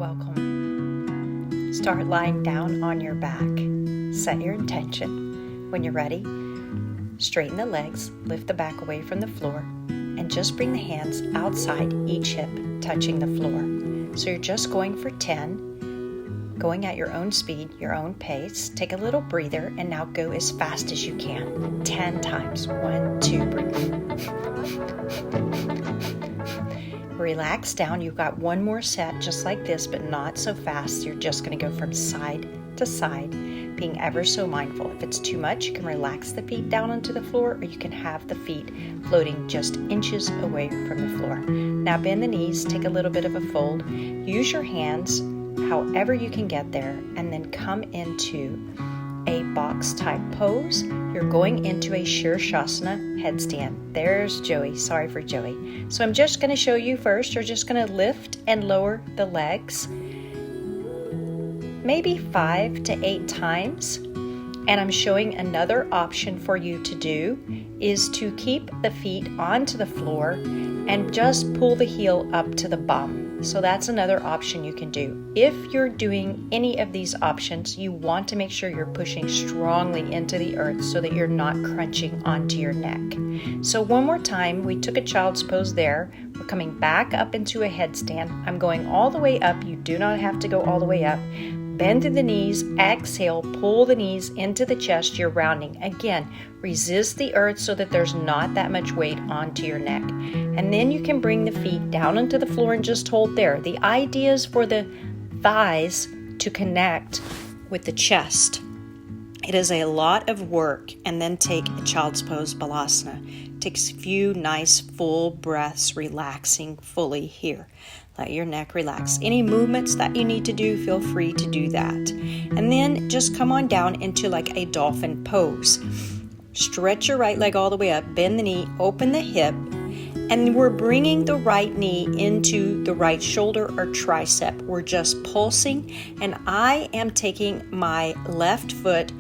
welcome. Start lying down on your back. Set your intention. When you're ready, straighten the legs, lift the back away from the floor, and just bring the hands outside each hip, touching the floor. So you're just going for 10, going at your own speed, your own pace. Take a little breather, and now go as fast as you can. 10 times. 1, 2, breathe. Relax down. You've got one more set just like this, but not so fast. You're just going to go from side to side, being ever so mindful. If it's too much, you can relax the feet down onto the floor, or you can have the feet floating just inches away from the floor. Now bend the knees, take a little bit of a fold. Use your hands however you can get there, and then come into a box type pose. You're going into a sirsasana headstand. There's Joey. Sorry for Joey. So I'm just going to show you first. You're just going to lift and lower the legs maybe 5 to 8 times. And I'm showing another option for you to do is to keep the feet onto the floor and just pull the heel up to the bum. So that's another option you can do. If you're doing any of these options, you want to make sure you're pushing strongly into the earth so that you're not crunching onto your neck. So one more time, we took a child's pose there. We're coming back up into a headstand. I'm going all the way up. You do not have to go all the way up. Bend through the knees, exhale, pull the knees into the chest, you're rounding. Again, resist the earth so that there's not that much weight onto your neck. And then you can bring the feet down onto the floor and just hold there. The idea is for the thighs to connect with the chest. It is a lot of work. And then take a child's pose, Baddha. Takes a few nice full breaths, relaxing fully here. Let your neck relax. Any movements that you need to do, feel free to do that. And then just come on down into like a dolphin pose. Stretch your right leg all the way up, bend the knee, open the hip, and we're bringing the right knee into the right shoulder or tricep. We're just pulsing, and I am taking my left foot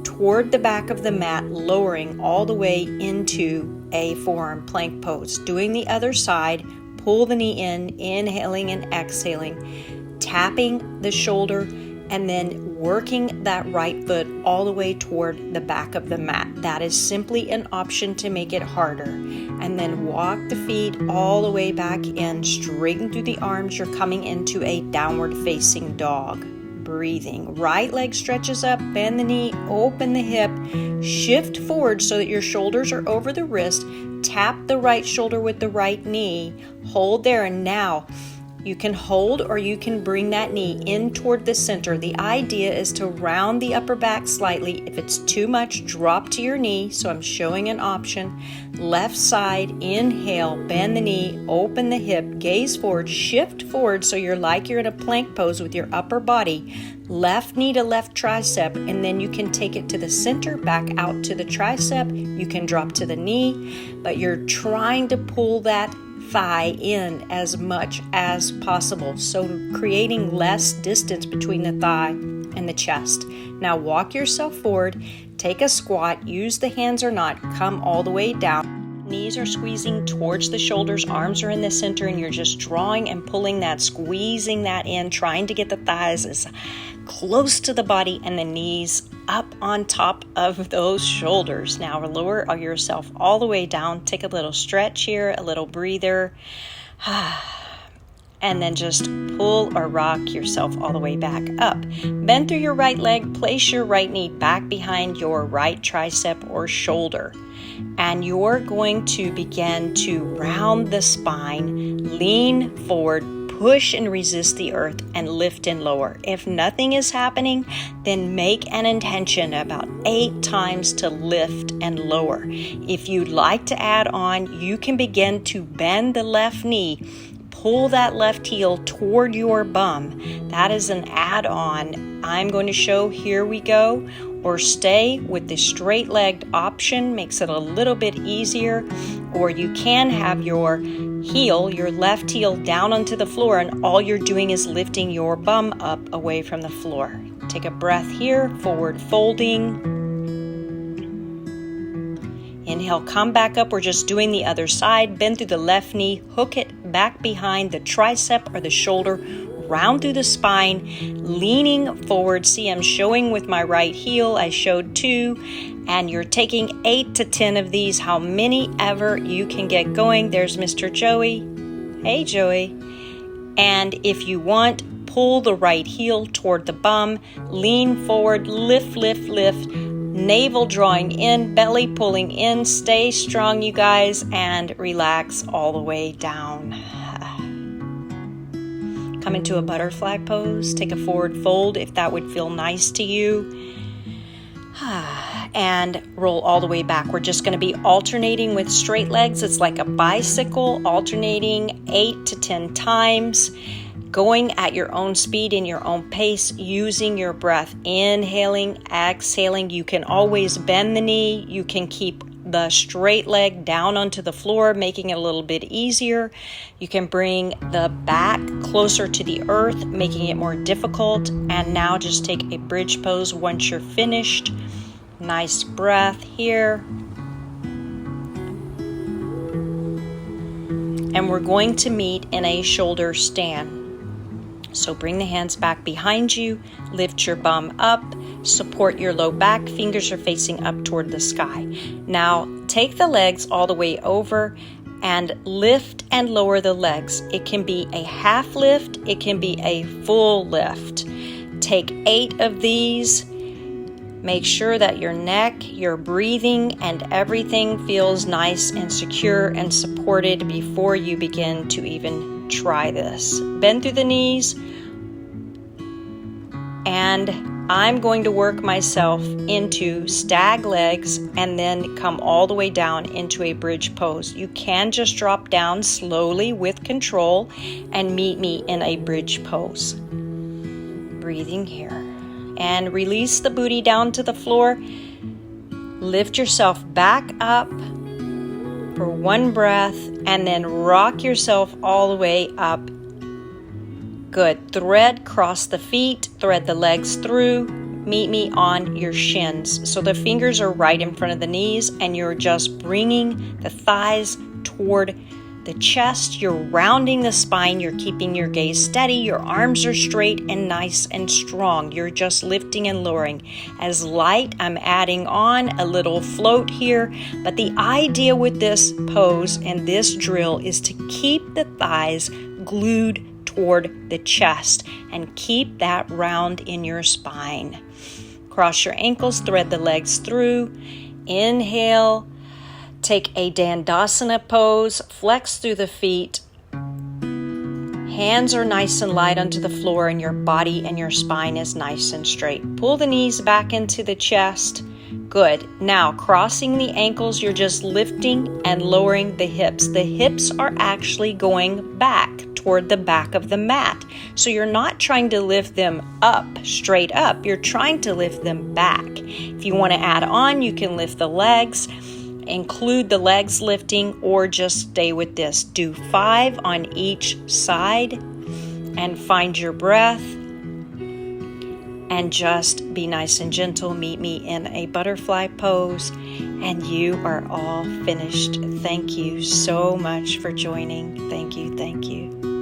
toward the back of the mat, lowering all the way into a forearm plank pose. Doing the other side, pull the knee in, inhaling and exhaling, tapping the shoulder, and then working that right foot all the way toward the back of the mat. That is simply an option to make it harder. And then walk the feet all the way back in, straighten through the arms. You're coming into a downward facing dog. Breathing. Right leg stretches up, bend the knee, open the hip, shift forward so that your shoulders are over the wrist. Tap the right shoulder with the right knee. Hold there, and now you can hold or you can bring that knee in toward the center. The idea is to round the upper back slightly. If it's too much, drop to your knee. So I'm showing an option. Left side, inhale, bend the knee, open the hip, gaze forward, shift forward so you're like you're in a plank pose with your upper body. Left knee to left tricep, and then you can take it to the center, back out to the tricep. You can drop to the knee, but you're trying to pull that thigh in as much as possible, so creating less distance between the thigh and the chest. Now walk yourself forward, take a squat, use the hands or not, come all the way down. Knees are squeezing towards the shoulders, arms are in the center, and you're just drawing and pulling that, squeezing that in, trying to get the thighs as close to the body and the knees up on top of those shoulders. Now lower yourself all the way down. Take a little stretch here, a little breather. And then just pull or rock yourself all the way back up. Bend through your right leg, place your right knee back behind your right tricep or shoulder. And you're going to begin to round the spine, lean forward, push and resist the earth, and lift and lower. If nothing is happening, then make an intention about 8 times to lift and lower. If you'd like to add on, you can begin to bend the left knee, pull that left heel toward your bum. That is an add-on. I'm going to show, here we go. Or stay with the straight-legged option, makes it a little bit easier. Or you can have your heel, your left heel, down onto the floor, and all you're doing is lifting your bum up away from the floor. Take a breath here, forward folding. Inhale, come back up. We're just doing the other side. Bend through the left knee, hook it back behind the tricep or the shoulder. round through the spine, leaning forward. See, I'm showing with my right heel. I showed 2, and you're taking 8 to 10 of these, how many ever you can get going. There's Mr. Joey. Hey, Joey. And if you want, pull the right heel toward the bum, lean forward, lift, lift, lift, navel drawing in, belly pulling in. Stay strong, you guys, and relax all the way down. Come into a butterfly pose. Take a forward fold if that would feel nice to you. And roll all the way back. We're just going to be alternating with straight legs. It's like a bicycle, alternating 8 to 10 times, going at your own speed, in your own pace, using your breath, inhaling, exhaling. You can always bend the knee. You can keep the straight leg down onto the floor, making it a little bit easier. You can bring the back closer to the earth, making it more difficult. And now just take a bridge pose once you're finished. Nice breath here. And we're going to meet in a shoulder stand. So bring the hands back behind you, lift your bum up, support your low back, fingers are facing up toward the sky. Now take the legs all the way over and lift and lower the legs. It can be a half lift, it can be a full lift. Take 8 of these. Make sure that your neck, your breathing, and everything feels nice and secure and supported before you begin to even try this. Bend through the knees, and I'm going to work myself into stag legs and then come all the way down into a bridge pose. You can just drop down slowly with control and meet me in a bridge pose. Breathing here. And release the booty down to the floor. Lift yourself back up for one breath and then rock yourself all the way up. Good. Thread, cross the feet, thread the legs through. Meet me on your shins. So the fingers are right in front of the knees and you're just bringing the thighs toward the chest. You're rounding the spine. You're keeping your gaze steady. Your arms are straight and nice and strong. You're just lifting and lowering. As light, I'm adding on a little float here. But the idea with this pose and this drill is to keep the thighs glued toward the chest and keep that round in your spine. Cross your ankles, thread the legs through. Inhale. Take a Dandasana pose, flex through the feet. Hands are nice and light onto the floor and your body and your spine is nice and straight. Pull the knees back into the chest. Good. Now, crossing the ankles, you're just lifting and lowering the hips. The hips are actually going back toward the back of the mat. So you're not trying to lift them up, straight up. You're trying to lift them back. If you want to add on, you can lift the legs. Include the legs lifting or just stay with this. Do 5 on each side and find your breath and just be nice and gentle. Meet me in a butterfly pose and you are all finished. Thank you so much for joining. Thank you. Thank you.